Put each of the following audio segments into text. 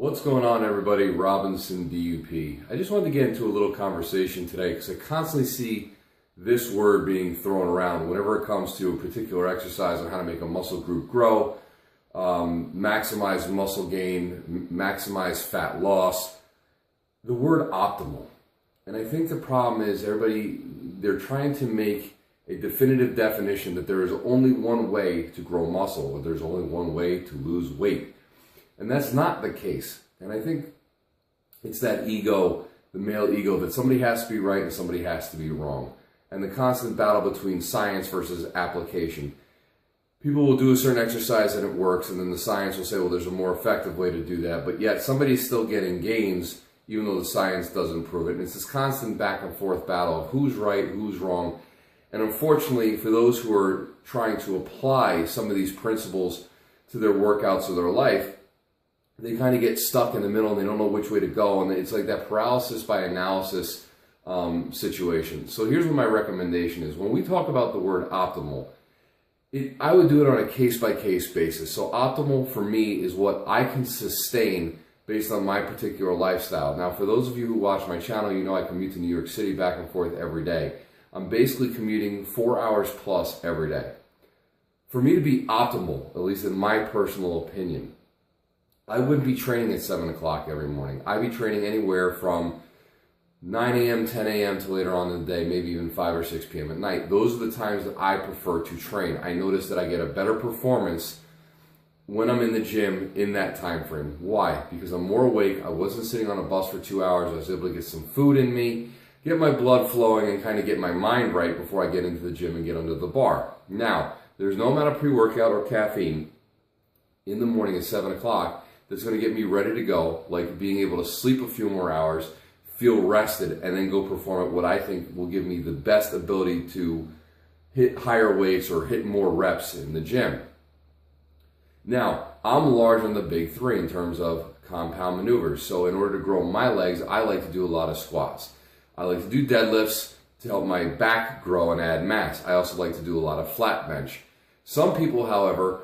What's going on, everybody? Robinson DUP. I just wanted to get into a little conversation today because I constantly see this word being thrown around whenever it comes to a particular exercise on how to make a muscle group grow, maximize muscle gain, maximize fat loss. The word optimal. And I think the problem is they're trying to make a definitive definition that there is only one way to grow muscle, or there's only one way to lose weight. And that's not the case. And I think it's that ego, the male ego, that somebody has to be right and somebody has to be wrong. And the constant battle between science versus application. People will do a certain exercise and it works, and then the science will say, well, there's a more effective way to do that. But yet somebody's still getting gains, even though the science doesn't prove it. And it's this constant back and forth battle of who's right, who's wrong. And unfortunately, for those who are trying to apply some of these principles to their workouts or their life, they kind of get stuck in the middle and they don't know which way to go. And it's like that paralysis by analysis situation. So here's what my recommendation is. When we talk about the word optimal, I would do it on a case-by-case basis. So optimal for me is what I can sustain based on my particular lifestyle. Now, for those of you who watch my channel, you know I commute to New York City back and forth every day. I'm basically commuting 4 hours plus every day. For me to be optimal, at least in my personal opinion, I wouldn't be training at 7 o'clock every morning. I'd be training anywhere from 9 a.m., 10 a.m. to later on in the day, maybe even 5 or 6 p.m. at night. Those are the times that I prefer to train. I notice that I get a better performance when I'm in the gym in that time frame. Why? Because I'm more awake. I wasn't sitting on a bus for 2 hours. I was able to get some food in me, get my blood flowing, and kind of get my mind right before I get into the gym and get under the bar. Now, there's no amount of pre-workout or caffeine in the morning at 7 o'clock that's going to get me ready to go, like being able to sleep a few more hours, feel rested, and then go perform at what I think will give me the best ability to hit higher weights or hit more reps in the gym. Now, I'm large on the big three in terms of compound maneuvers. So in order to grow my legs, I like to do a lot of squats. I like to do deadlifts to help my back grow and add mass. I also like to do a lot of flat bench. Some people, however,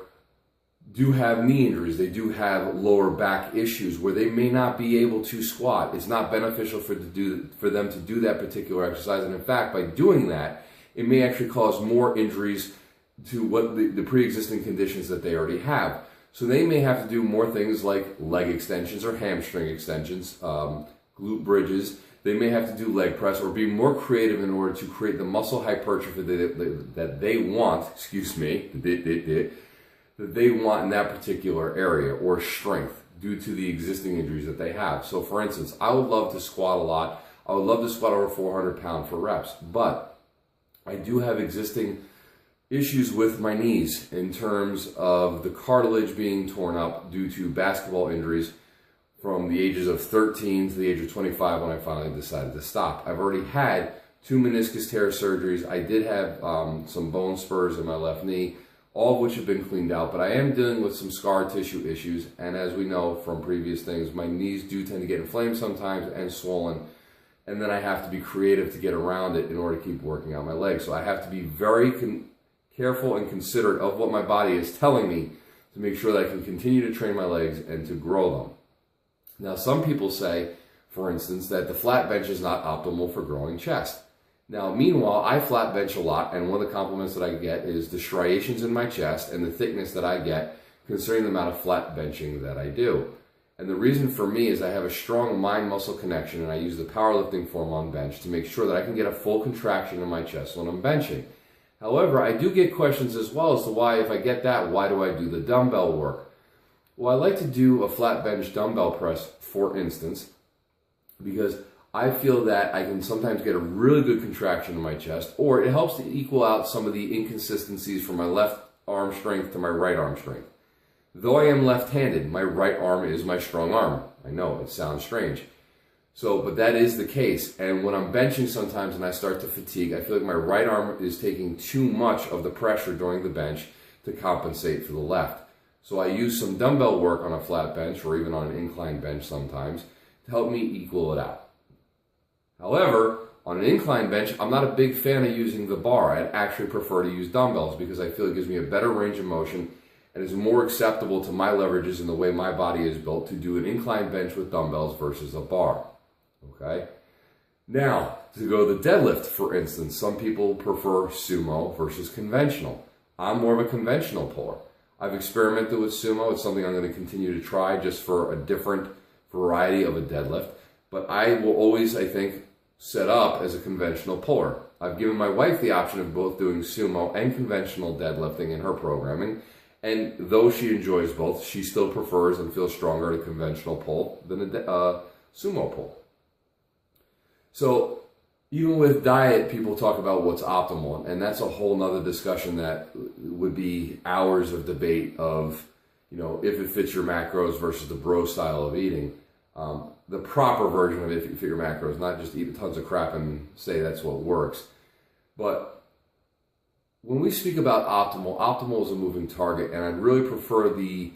do have knee injuries. They do have lower back issues where they may not be able to squat. It's not beneficial for them to do that particular exercise. And in fact, by doing that, it may actually cause more injuries to what the pre-existing conditions that they already have. So they may have to do more things like leg extensions or hamstring extensions, glute bridges. They may have to do leg press or be more creative in order to create the muscle hypertrophy that they want, that they want in that particular area, or strength due to the existing injuries that they have. So for instance, I would love to squat a lot. I would love to squat over 400 pounds for reps, but I do have existing issues with my knees in terms of the cartilage being torn up due to basketball injuries from the ages of 13 to the age of 25 when I finally decided to stop. I've already had 2 meniscus tear surgeries. I did have some bone spurs in my left knee, all of which have been cleaned out, but I am dealing with some scar tissue issues, and as we know from previous things, my knees do tend to get inflamed sometimes and swollen, and then I have to be creative to get around it in order to keep working out my legs. So I have to be very careful and considerate of what my body is telling me to make sure that I can continue to train my legs and to grow them. Now, some people say, for instance, that the flat bench is not optimal for growing chest. Now, meanwhile, I flat bench a lot, and one of the compliments that I get is the striations in my chest and the thickness that I get considering the amount of flat benching that I do. And the reason for me is I have a strong mind-muscle connection, and I use the powerlifting form on bench to make sure that I can get a full contraction in my chest when I'm benching. However, I do get questions as well as to why, if I get that, why do I do the dumbbell work? Well, I like to do a flat bench dumbbell press, for instance, because I feel that I can sometimes get a really good contraction in my chest, or it helps to equal out some of the inconsistencies from my left arm strength to my right arm strength. Though I am left-handed, my right arm is my strong arm. I know, it sounds strange. But that is the case. And when I'm benching sometimes and I start to fatigue, I feel like my right arm is taking too much of the pressure during the bench to compensate for the left. So I use some dumbbell work on a flat bench or even on an incline bench sometimes to help me equal it out. However, on an incline bench, I'm not a big fan of using the bar. I'd actually prefer to use dumbbells because I feel it gives me a better range of motion and is more acceptable to my leverages and the way my body is built to do an incline bench with dumbbells versus a bar. Okay? Now, to go to the deadlift, for instance, some people prefer sumo versus conventional. I'm more of a conventional puller. I've experimented with sumo. It's something I'm going to continue to try just for a different variety of a deadlift. But I will always, I think, set up as a conventional puller. I've given my wife the option of both doing sumo and conventional deadlifting in her programming. And though she enjoys both, she still prefers and feels stronger at a conventional pull than a sumo pull. So even with diet, people talk about what's optimal, and that's a whole nother discussion that would be hours of debate of, you know, if it fits your macros versus the bro style of eating. The proper version of if you fit your macros, not just eat tons of crap and say that's what works. But when we speak about optimal, optimal is a moving target, and I'd really prefer the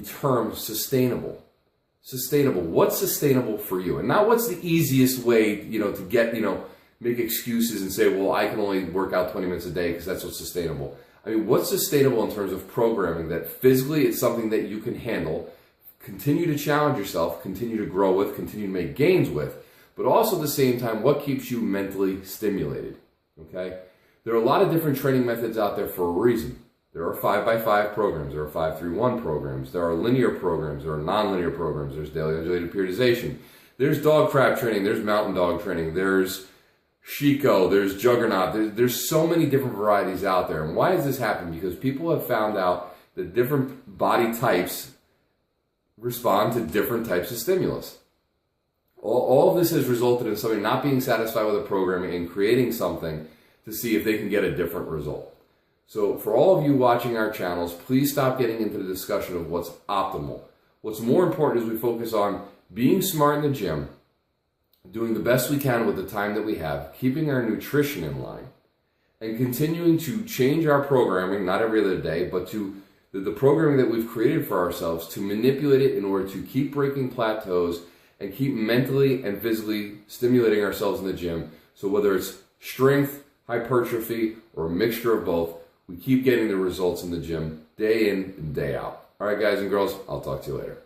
term sustainable. Sustainable. What's sustainable for you? And not what's the easiest way, you know, to get, you know, make excuses and say, well, I can only work out 20 minutes a day because that's what's sustainable. I mean, what's sustainable in terms of programming that physically it's something that you can handle, continue to challenge yourself, continue to grow with, continue to make gains with, but also at the same time, what keeps you mentally stimulated, okay? There are a lot of different training methods out there for a reason. There are 5x5 programs, there are 5-3-1 programs, there are linear programs, there are non-linear programs, there's daily undulated periodization, there's dog trap training, there's mountain dog training, there's Shiko, there's Juggernaut, there's so many different varieties out there. And why does this happen? Because people have found out that different body types respond to different types of stimulus. All of this has resulted in somebody not being satisfied with the programming and creating something to see if they can get a different result. So for all of you watching our channels, please stop getting into the discussion of what's optimal. What's more important is we focus on being smart in the gym, doing the best we can with the time that we have, keeping our nutrition in line, and continuing to change our programming, not every other day, but to the programming that we've created for ourselves to manipulate it in order to keep breaking plateaus and keep mentally and physically stimulating ourselves in the gym. So whether it's strength, hypertrophy, or a mixture of both, we keep getting the results in the gym day in and day out. All right, guys and girls, I'll talk to you later.